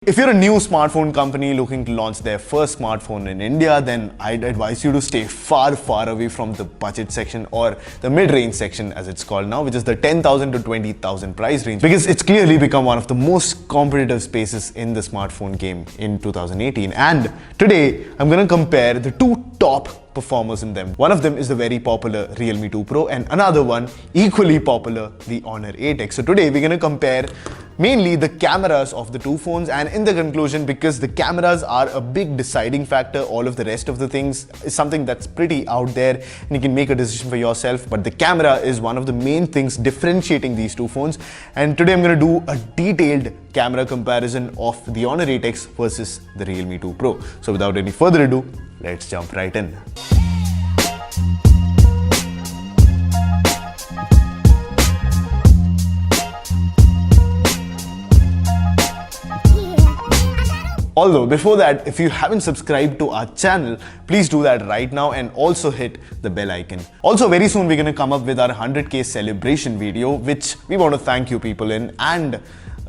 If you're a new smartphone company looking to launch their first smartphone in India, then I'd advise you to stay far away from the budget section or the mid-range section as it's called now, which is the 10,000 to 20,000 price range, because it's clearly become one of the most competitive spaces in the smartphone game in 2018. And today, I'm going to compare the two top performers in them. One of them is the very popular Realme 2 Pro and another one equally popular, the Honor 8X. So today we're going to compare mainly the cameras of the two phones, and in the conclusion, because the cameras are a big deciding factor, all of the rest of the things is something that's pretty out there and you can make a decision for yourself, but the camera is one of the main things differentiating these two phones. And today I'm going to do a detailed camera comparison of the Honor 8X versus the Realme 2 Pro. So without any further ado, let's jump right in. Although before that, if you haven't subscribed to our channel, please do that right now and also hit the bell icon. Also, very soon we're going to come up with our 100k celebration video, which we want to thank you people in, and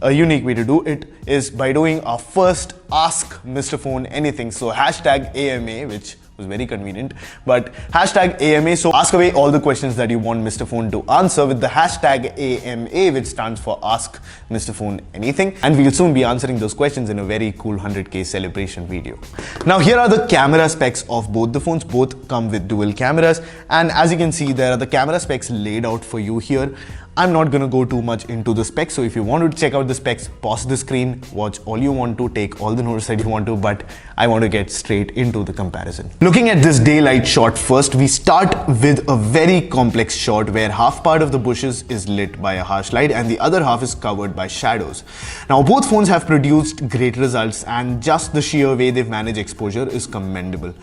a unique way to do it is by doing our first Ask Mr. Phone Anything. So hashtag AMA, which was very convenient, but hashtag AMA. So ask away all the questions that you want Mr. Phone to answer with the hashtag AMA, which stands for Ask Mr. Phone Anything. And we'll soon be answering those questions in a very cool 100k celebration video. Now here are the camera specs of both the phones. Both come with dual cameras. And as you can see, there are the camera specs laid out for you here. I'm not going to go too much into the specs, so if you want to check out the specs, pause the screen, watch all you want to, take all the notes that you want to, but I want to get straight into the comparison. Looking at this daylight shot first, we start with a very complex shot where half part of the bushes is lit by a harsh light and the other half is covered by shadows. Now both phones have produced great results, and just the sheer way they've managed exposure is commendable.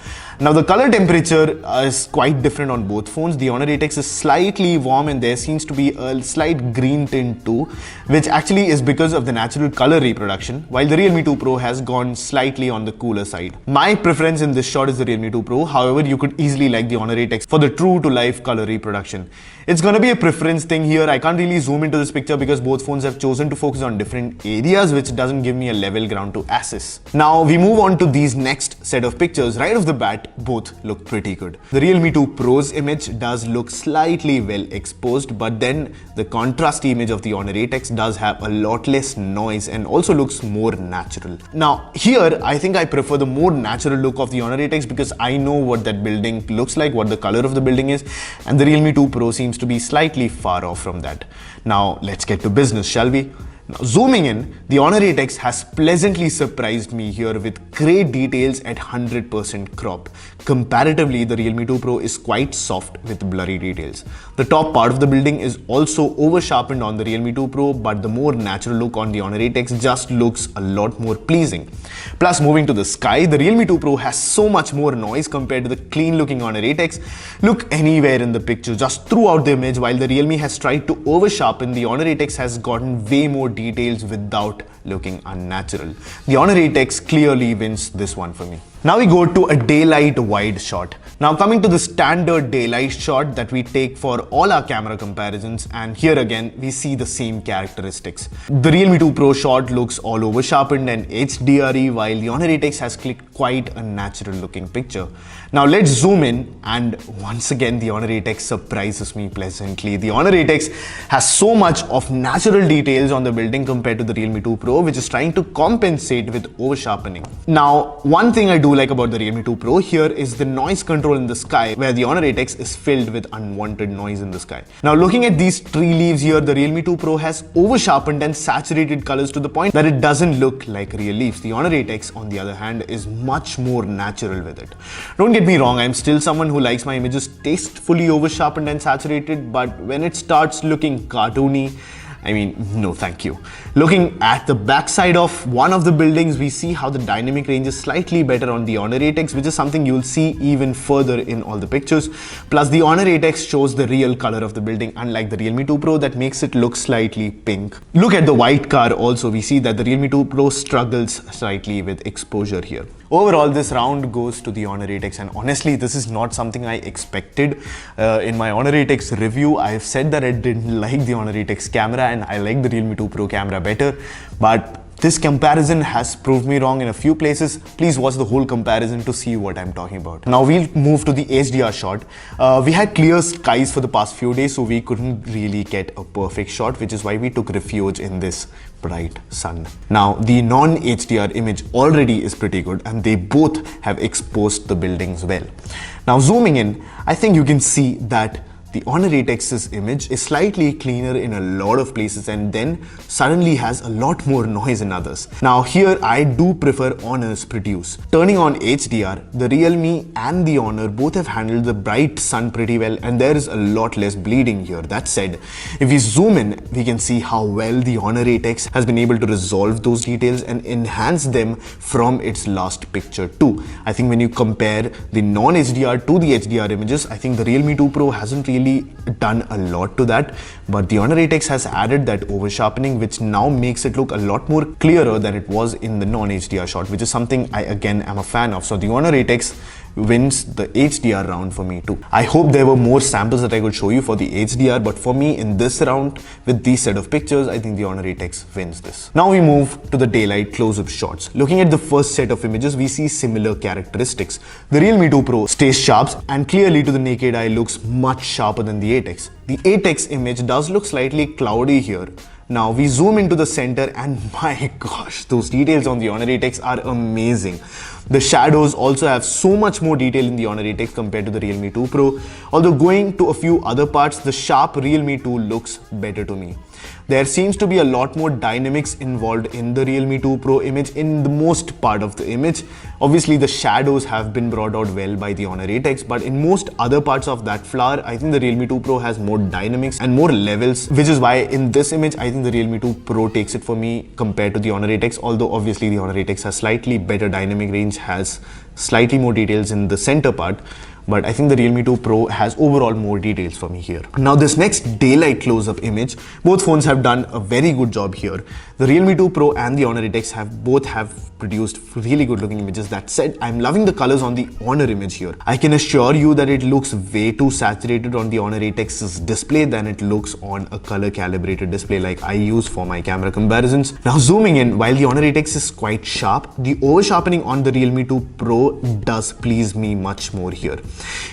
Now the color temperature is quite different on both phones. The Honor 8X is slightly warm and there seems to be a slight green tint too, which actually is because of the natural color reproduction, while the Realme 2 Pro has gone slightly on the cooler side. My preference in this shot is the Realme 2 Pro, however you could easily like the Honor 8X for the true to life color reproduction. It's gonna be a preference thing here. I can't really zoom into this picture because both phones have chosen to focus on different areas, which doesn't give me a level ground to assess. Now we move on to these next set of pictures. Right off the bat, both look pretty good. The Realme 2 Pro's image does look slightly well exposed, but then the contrast image of the Honor 8X does have a lot less noise and also looks more natural. Now here, I think I prefer the more natural look of the Honor 8X because I know what that building looks like, what the color of the building is, and the Realme 2 Pro seems to be slightly far off from that. Now let's get to business, shall we? Now zooming in, the Honor 8X has pleasantly surprised me here with great details at 100% crop. Comparatively, the Realme 2 Pro is quite soft with blurry details. The top part of the building is also over sharpened on the Realme 2 Pro, but the more natural look on the Honor 8X just looks a lot more pleasing. Plus, moving to the sky, the Realme 2 Pro has so much more noise compared to the clean looking Honor 8X. Look anywhere in the picture, just throughout the image, while the Realme has tried to over sharpen, the Honor 8X has gotten way more details without looking unnatural. The Honor 8X clearly wins this one for me. Now we go to a daylight wide shot. Now coming to the standard daylight shot that we take for all our camera comparisons, and here again we see the same characteristics. The Realme 2 Pro shot looks all over sharpened and HDR-y, while the Honor 8X has clicked quite a natural looking picture. Now let's zoom in, and once again the Honor 8X surprises me pleasantly. The Honor 8X has so much of natural details on the building compared to the Realme 2 Pro, which is trying to compensate with over sharpening. Now one thing I do like about the Realme 2 Pro here is the noise control in the sky, where the Honor 8X is filled with unwanted noise in the sky. Now looking at these tree leaves here, the Realme 2 Pro has over sharpened and saturated colors to the point that it doesn't look like real leaves. The Honor 8X on the other hand is much more natural with it. Don't get me wrong, I'm still someone who likes my images tastefully over sharpened and saturated, but when it starts looking cartoony, I mean, no thank you. Looking at the backside of one of the buildings, we see how the dynamic range is slightly better on the Honor 8X, which is something you'll see even further in all the pictures. Plus the Honor 8X shows the real color of the building, unlike the Realme 2 Pro that makes it look slightly pink. Look at the white car also, we see that the Realme 2 Pro struggles slightly with exposure here. Overall, this round goes to the Honor 8X, and honestly, this is not something I expected. In my Honor 8X review, I've said that I didn't like the Honor 8X camera and I like the Realme 2 Pro camera better, but This comparison has proved me wrong in a few places. Please watch the whole comparison to see what I'm talking about. Now we'll move to the HDR shot. We had clear skies for the past few days, so we couldn't really get a perfect shot, which is why we took refuge in this bright sun. Now the non-HDR image already is pretty good, and they both have exposed the buildings well. Now zooming in, I think you can see that the Honor 8X's image is slightly cleaner in a lot of places and then suddenly has a lot more noise in others. Now here I do prefer Honor's Produce. Turning on HDR, the Realme and the Honor both have handled the bright sun pretty well, and there is a lot less bleeding here. That said, if we zoom in, we can see how well the Honor 8X has been able to resolve those details and enhance them from its last picture too. I think when you compare the non-HDR to the HDR images, I think the Realme 2 Pro hasn't really done a lot to that, but the Honor 8X has added that over sharpening, which now makes it look a lot more clearer than it was in the non-HDR shot, which is something I again am a fan of. So the Honor 8X wins the HDR round for me too. I hope there were more samples that I could show you for the HDR, but for me in this round with these set of pictures, I think the Honor 8X wins this. Now we move to the daylight close-up shots. Looking at the first set of images, we see similar characteristics. The Realme 2 Pro stays sharp and clearly to the naked eye looks much sharper than the 8X. The 8X image does look slightly cloudy here. Now we zoom into the center and my gosh, those details on the Honor 8X are amazing. The shadows also have so much more detail in the Honor 8X compared to the Realme 2 Pro. Although going to a few other parts, the sharp Realme 2 looks better to me. There seems to be a lot more dynamics involved in the Realme 2 Pro image in the most part of the image. Obviously the shadows have been brought out well by the Honor 8X, but in most other parts of that flower, I think the Realme 2 Pro has more dynamics and more levels, which is why in this image, I think the Realme 2 Pro takes it for me compared to the Honor 8X, although obviously the Honor 8X has slightly better dynamic range, has slightly more details in the center part. But I think the Realme 2 Pro has overall more details for me here. Now this next daylight close-up image, both phones have done a very good job here. The Realme 2 Pro and the Honor 8X both have produced really good looking images. That said, I'm loving the colors on the Honor image here. I can assure you that it looks way too saturated on the Honor 8X's display than it looks on a color calibrated display like I use for my camera comparisons. Now zooming in, while the Honor 8X is quite sharp, the over sharpening on the Realme 2 Pro does please me much more here.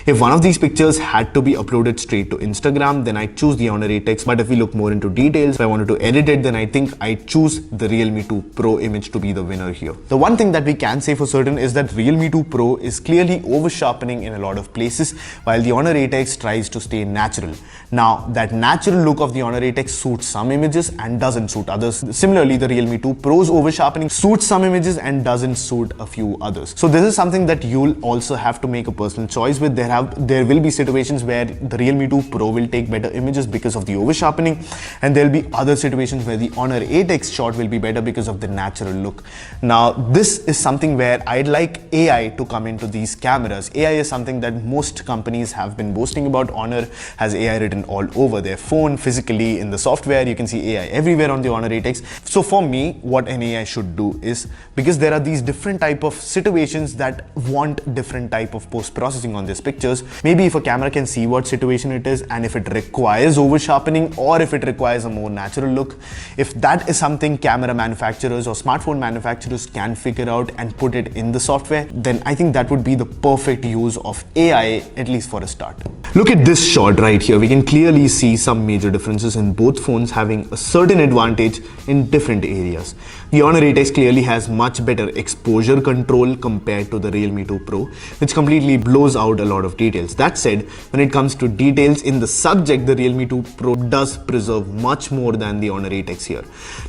If one of these pictures had to be uploaded straight to Instagram, then I'd choose the Honor 8X, but if we look more into details, if I wanted to edit it, then I think I'd choose the Realme 2 Pro image to be the winner here. The one thing that we can say for certain is that Realme 2 Pro is clearly over sharpening in a lot of places, while the Honor 8X tries to stay natural. Now, that natural look of the Honor 8X suits some images and doesn't suit others. Similarly, the Realme 2 Pro's over sharpening suits some images and doesn't suit a few others. So this is something that you'll also have to make a personal choice with. There will be situations where the Realme 2 Pro will take better images because of the over sharpening, and there'll be other situations where the Honor 8X shot will be better because of the natural look. Now, this is something where I'd like AI to come into these cameras. AI is something that most companies have been boasting about. Honor has AI written all over their phone, physically in the software. You can see AI everywhere on the Honor 8X. So for me, what an AI should do is, because there are these different type of situations that want different type of post-processing on this picture, maybe if a camera can see what situation it is and if it requires over sharpening or if it requires a more natural look, if that is something camera manufacturers or smartphone manufacturers can figure out and put it in the software, then I think that would be the perfect use of AI, at least for a start. Look at this shot right here. We can clearly see some major differences in both phones having a certain advantage in different areas. The Honor 8X clearly has much better exposure control compared to the Realme 2 Pro, which completely blows out a lot of details. That said, when it comes to details in the subject, the Realme 2 Pro does preserve much more than the Honor 8X here.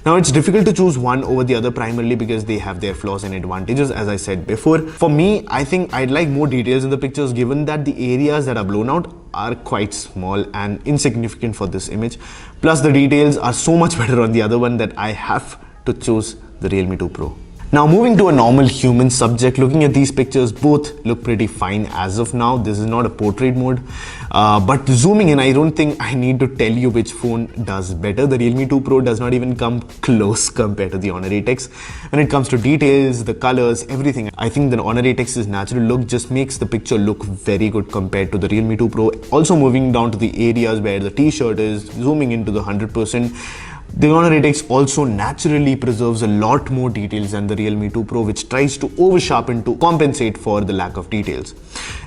Now, it's difficult to choose one over the other primarily because they have their flaws and advantages, as I said before. For me, I think I'd like more details in the pictures, given that the areas that are blown out are quite small and insignificant for this image. Plus, the details are so much better on the other one that I have to choose the Realme 2 Pro. Now moving to a normal human subject, looking at these pictures, both look pretty fine as of now. This is not a portrait mode, but zooming in, I don't think I need to tell you which phone does better. The Realme 2 Pro does not even come close compared to the Honor 8X. When it comes to details, the colors, everything, I think the Honor 8X's natural look just makes the picture look very good compared to the Realme 2 Pro. Also moving down to the areas where the t-shirt is, zooming into the 100%, The Honor 8X also naturally preserves a lot more details than the Realme 2 Pro, which tries to over-sharpen to compensate for the lack of details.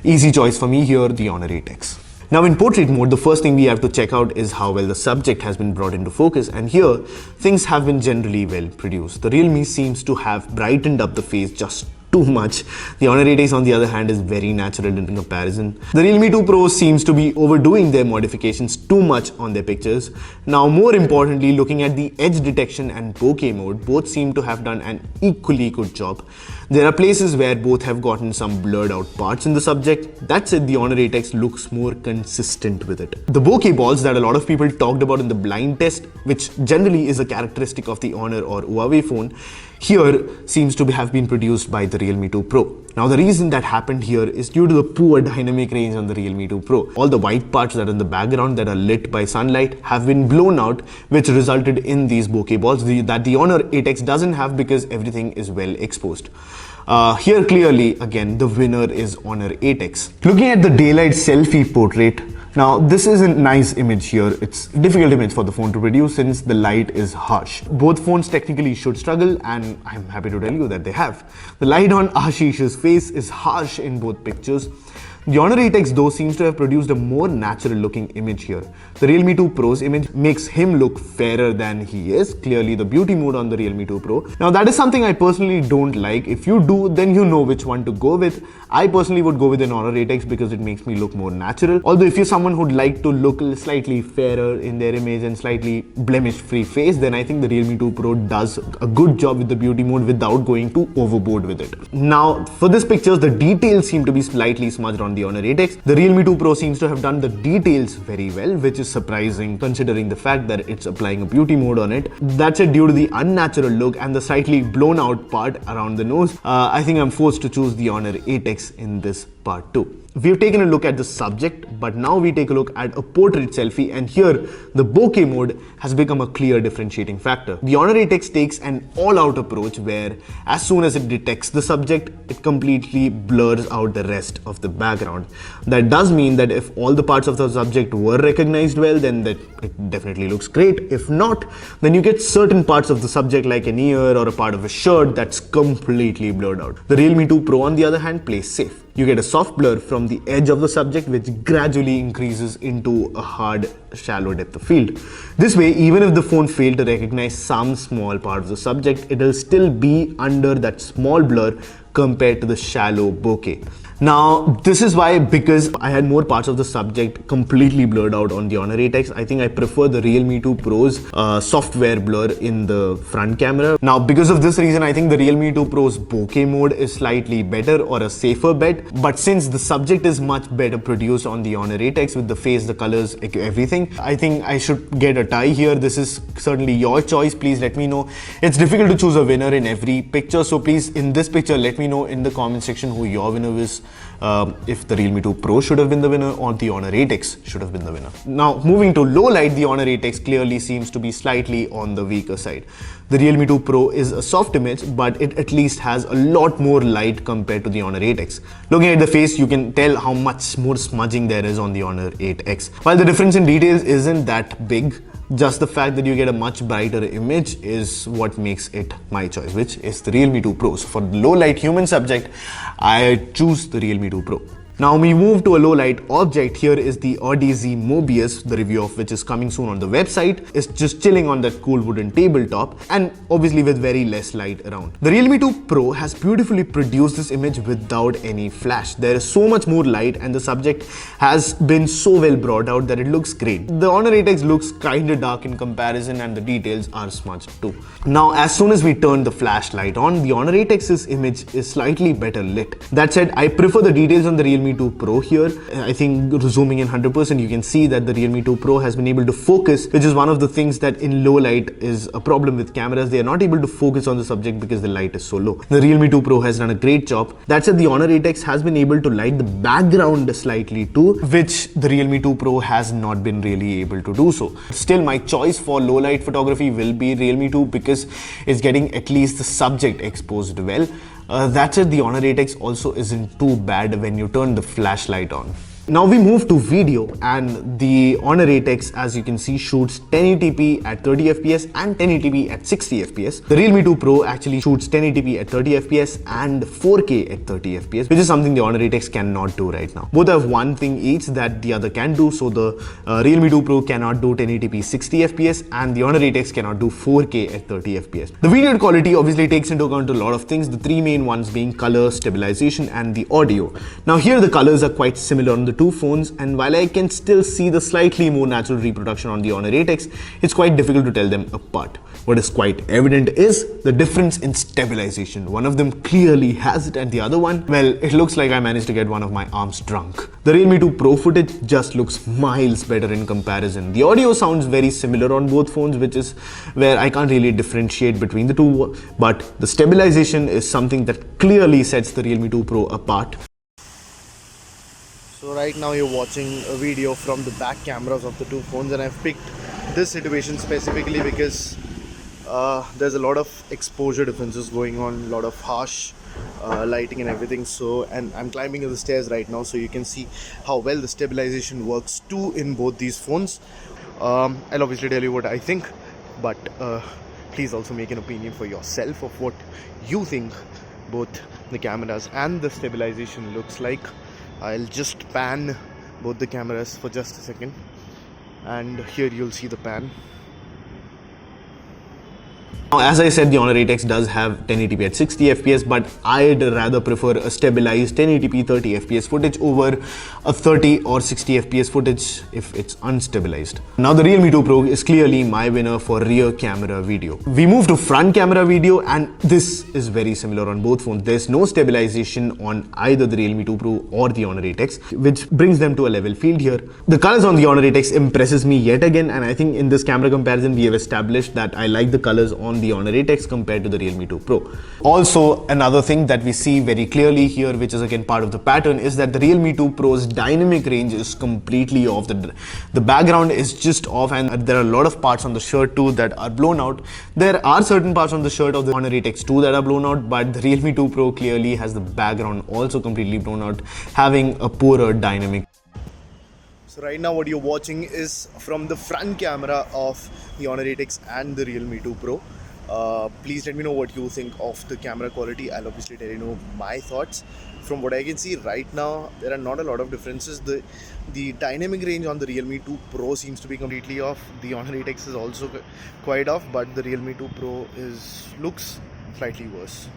Easy choice for me here, the Honor 8X. Now in portrait mode, the first thing we have to check out is how well the subject has been brought into focus, and here things have been generally well produced. The Realme seems to have brightened up the face just too much. The Honor 8X on the other hand is very natural in comparison. The Realme 2 Pro seems to be overdoing their modifications too much on their pictures. Now more importantly, looking at the edge detection and bokeh mode, both seem to have done an equally good job. There are places where both have gotten some blurred out parts in the subject. That said, the Honor 8X looks more consistent with it. The bokeh balls that a lot of people talked about in the blind test, which generally is a characteristic of the Honor or Huawei phone, here seems to have been produced by the Realme 2 Pro. Now the reason that happened here is due to the poor dynamic range on the Realme 2 Pro. All the white parts that are in the background that are lit by sunlight have been blown out, which resulted in these bokeh balls that the Honor 8X doesn't have because everything is well exposed. Here clearly again the winner is Honor 8X. Looking at the daylight selfie portrait, now this is a nice image here. It's a difficult image for the phone to produce since the light is harsh. Both phones technically should struggle, and I'm happy to tell you that they have. The light on Ashish's face is harsh in both pictures. The Honor 8X though seems to have produced a more natural looking image here. The Realme 2 Pro's image makes him look fairer than he is. Clearly the beauty mode on the Realme 2 Pro. Now that is something I personally don't like. If you do, then you know which one to go with. I personally would go with an Honor 8X because it makes me look more natural. Although if you're someone who'd like to look slightly fairer in their image and slightly blemish free face, then I think the Realme 2 Pro does a good job with the beauty mode without going too overboard with it. Now for this pictures, the details seem to be slightly smudged on the Honor 8X. The Realme 2 Pro seems to have done the details very well, which is surprising considering the fact that it's applying a beauty mode on it. That's it due to the unnatural look and the slightly blown out part around the nose. I think I'm forced to choose the Honor 8X in this part too. We've taken a look at the subject, but now we take a look at a portrait selfie, and here the bokeh mode has become a clear differentiating factor. The Honor 8X takes an all-out approach where as soon as it detects the subject, it completely blurs out the rest of the background. That does mean that if all the parts of the subject were recognized well, then that it definitely looks great. If not, then you get certain parts of the subject like an ear or a part of a shirt that's completely blurred out. The Realme 2 Pro on the other hand plays safe. You get a soft blur from the edge of the subject which gradually increases into a hard, shallow depth of field. This way, even if the phone failed to recognize some small part of the subject, it will still be under that small blur compared to the shallow bokeh. Now, this is why, because I had more parts of the subject completely blurred out on the Honor 8X, I think I prefer the Realme 2 Pro's software blur in the front camera. Now, because of this reason, I think the Realme 2 Pro's bokeh mode is slightly better or a safer bet. But since the subject is much better produced on the Honor 8X with the face, the colors, everything, I think I should get a tie here. This is certainly your choice. Please let me know. It's difficult to choose a winner in every picture. So please, in this picture, let me know in the comment section who your winner is. If the Realme 2 Pro should have been the winner or the Honor 8X should have been the winner. Now moving to low light, the Honor 8X clearly seems to be slightly on the weaker side. The Realme 2 Pro is a soft image, but it at least has a lot more light compared to the Honor 8X. Looking at the face, you can tell how much more smudging there is on the Honor 8X. While the difference in details isn't that big, just the fact that you get a much brighter image is what makes it my choice, which is the Realme 2 Pro. So for low light human subject, I choose the Realme 2 Pro. Now we move to a low light object. Here is the Odyssey Mobius, the review of which is coming soon on the website. It's just chilling on that cool wooden tabletop and obviously with very less light around. The Realme 2 Pro has beautifully produced this image without any flash. There is so much more light and the subject has been so well brought out that it looks great. The Honor 8X looks kinda dark in comparison and the details are smudged too. Now as soon as we turn the flashlight on, the Honor 8X's image is slightly better lit. That said, I prefer the details on the Realme 2 Pro here. I think zooming in 100%, you can see that the Realme 2 Pro has been able to focus, which is one of the things that in low light is a problem with cameras. They are not able to focus on the subject because the light is so low. The Realme 2 Pro has done a great job. That said, the Honor 8X has been able to light the background slightly too, which the Realme 2 Pro has not been really able to do so. Still, my choice for low light photography will be Realme 2 because it's getting at least the subject exposed well. That said, the Honor 8X also isn't too bad when you turn the flashlight on. Now we move to video, and the Honor 8X, as you can see, shoots 1080p at 30 fps and 1080p at 60 fps. The Realme 2 Pro actually shoots 1080p at 30 fps and 4K at 30 fps, which is something the Honor 8X cannot do right now. Both have one thing each that the other can do. So the Realme 2 Pro cannot do 1080p 60 fps and the Honor 8X cannot do 4K at 30 fps. The video quality obviously takes into account a lot of things, the three main ones being color, stabilization and the audio. Now here the colors are quite similar on the two phones, and while I can still see the slightly more natural reproduction on the Honor 8X, it's quite difficult to tell them apart. What is quite evident is the difference in stabilization. One of them clearly has it and the other one, well, it looks like I managed to get one of my arms drunk. The Realme 2 Pro footage just looks miles better in comparison. The audio sounds very similar on both phones, which is where I can't really differentiate between the two, but the stabilization is something that clearly sets the Realme 2 Pro apart. So right now you're watching a video from the back cameras of the two phones, and I've picked this situation specifically because there's a lot of exposure differences going on, a lot of harsh lighting and everything. So, and I'm climbing the stairs right now, so you can see how well the stabilization works too in both these phones. I'll obviously tell you what I think, but please also make an opinion for yourself of what you think both the cameras and the stabilization looks like. I'll just pan both the cameras for just a second, and here you'll see the pan. Now, as I said, the Honor 8X does have 1080p at 60 fps, but I'd rather prefer a stabilized 1080p 30 fps footage over a 30 or 60 fps footage if it's unstabilized. Now, the Realme 2 Pro is clearly my winner for rear camera video. We move to front camera video, and this is very similar on both phones. There's no stabilization on either the Realme 2 Pro or the Honor 8X, which brings them to a level field here. The colors on the Honor 8X impresses me yet again, and I think in this camera comparison, we have established that I like the colors on the Honor 8X compared to the Realme 2 Pro. Also, another thing that we see very clearly here, which is again part of the pattern, is that the Realme 2 Pro's dynamic range is completely off. The background is just off, and there are a lot of parts on the shirt too that are blown out. There are certain parts on the shirt of the Honor 8X too that are blown out, but the Realme 2 Pro clearly has the background also completely blown out, having a poorer dynamic. So right now what you're watching is from the front camera of the Honor 8X and the Realme 2 Pro. Please let me know what you think of the camera quality. I'll obviously tell you my thoughts. From what I can see right now, there are not a lot of differences. The dynamic range on the Realme 2 Pro seems to be completely off. The Honor 8X is also quite off, but the Realme 2 Pro looks slightly worse.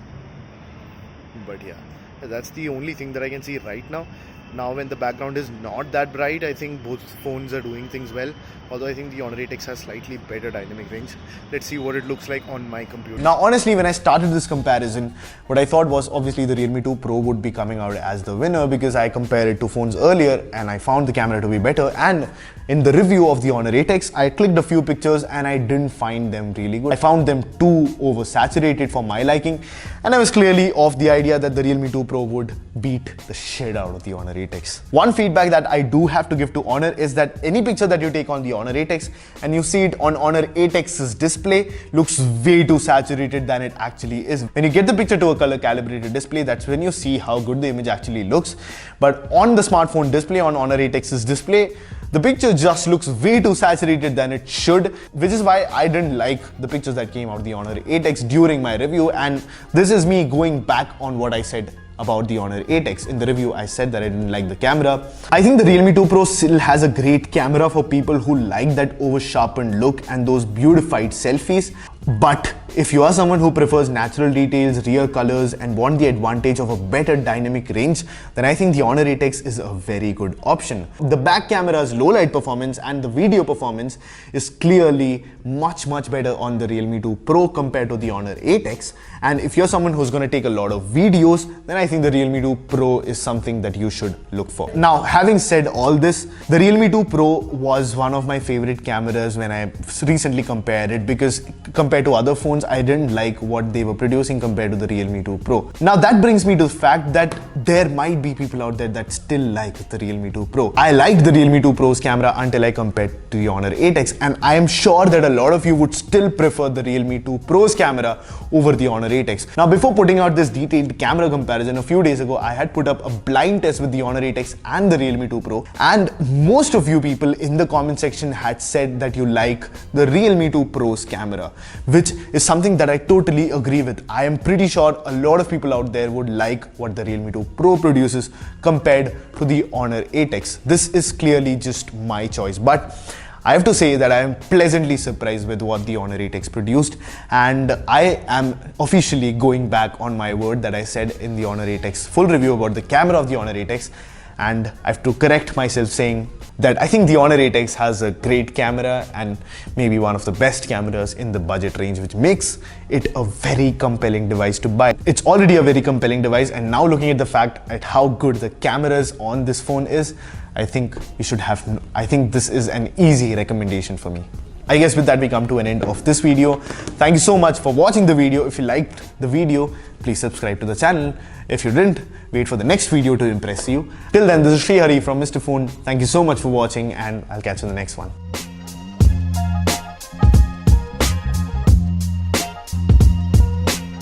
But yeah, that's the only thing that I can see right now. Now when the background is not that bright, I think both phones are doing things well. Although I think the Honor 8X has slightly better dynamic range. Let's see what it looks like on my computer. Now honestly, when I started this comparison, what I thought was obviously the Realme 2 Pro would be coming out as the winner because I compared it to phones earlier and I found the camera to be better. And in the review of the Honor 8X, I clicked a few pictures and I didn't find them really good. I found them too oversaturated for my liking, and I was clearly of the idea that the Realme 2 Pro would beat the shit out of the Honor 8X. One feedback that I do have to give to Honor is that any picture that you take on the Honor 8X and you see it on Honor 8X's display looks way too saturated than it actually is. When you get the picture to a color calibrated display, that's when you see how good the image actually looks. But on the smartphone display, on Honor 8X's display, the picture just looks way too saturated than it should, which is why I didn't like the pictures that came out of the Honor 8X during my review. And this is me going back on what I said about the Honor 8X. In the review, I said that I didn't like the camera. I think the Realme 2 Pro still has a great camera for people who like that over-sharpened look and those beautified selfies. But if you are someone who prefers natural details, real colors and want the advantage of a better dynamic range, then I think the Honor 8X is a very good option. The back camera's low light performance and the video performance is clearly much better on the Realme 2 Pro compared to the Honor 8X. And if you're someone who's going to take a lot of videos, then I think the Realme 2 Pro is something that you should look for. Now, having said all this, the Realme 2 Pro was one of my favorite cameras when I recently compared it, because compared compared to other phones, I didn't like what they were producing compared to the Realme 2 Pro. Now that brings me to the fact that there might be people out there that still like the Realme 2 Pro. I liked the Realme 2 Pro's camera until I compared to the Honor 8X, and I am sure that a lot of you would still prefer the Realme 2 Pro's camera over the Honor 8X. Now before putting out this detailed camera comparison, a few days ago I had put up a blind test with the Honor 8X and the Realme 2 Pro, and most of you people in the comment section had said that you like the Realme 2 Pro's camera, which is something that I totally agree with. I am pretty sure a lot of people out there would like what the Realme 2 Pro produces compared to the Honor 8X. This is clearly just my choice, but I have to say that I am pleasantly surprised with what the Honor 8X produced, and I am officially going back on my word that I said in the Honor 8X full review about the camera of the Honor 8X, and I have to correct myself saying that I think the Honor 8X has a great camera and maybe one of the best cameras in the budget range, which makes it a very compelling device to buy. It's already a very compelling device, and now looking at the fact at how good the cameras on this phone is, I think this is an easy recommendation for me. I guess with that we come to an end of this video. Thank you so much for watching the video. If you liked the video, please subscribe to the channel. If you didn't, wait for the next video to impress you. Till then, this is Sreehari from Mr. Phone. Thank you so much for watching, and I'll catch you in the next one.